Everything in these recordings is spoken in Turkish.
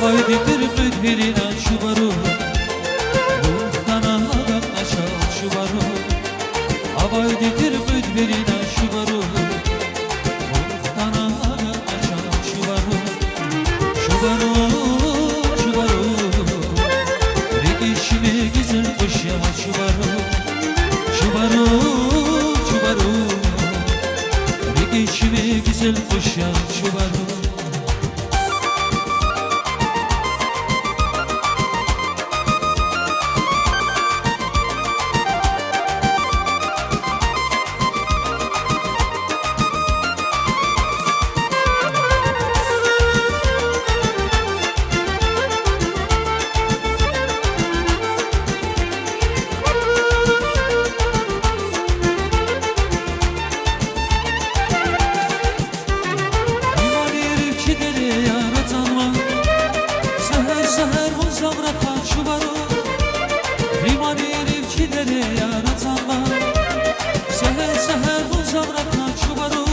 Avaydidir müdbirina şubaru Muhtana aşa şubaru Avaydidir müdbirina şubaru Muhtana aşa şubaru Şubaru şubaru Redişimi güzel kuş ya şubaru Şubaru şubaru Redişimi güzel kuş ya şubaru Seher uzam rakan şubaru Limani evçileri yaratanma Seher uzam rakan şubaru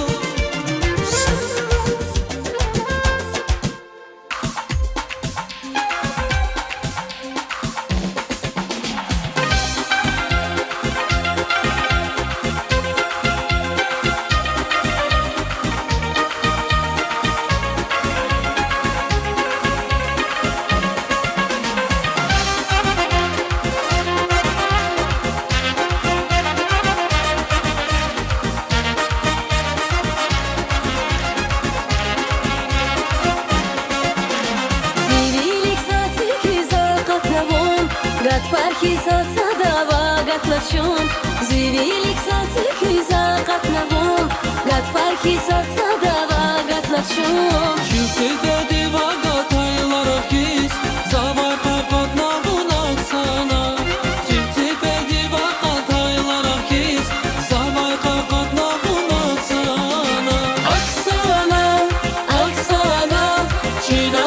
Gad parki satsa dava gatlaşon Zivilik satsa küza katnavon Gad parki satsa dava gatlaşon Çüftede diva gataylara kiz Zavar kakatna bunak sana Çüftede diva gataylara kiz Zavar kakatna bunak sana Aksana, aksana Çina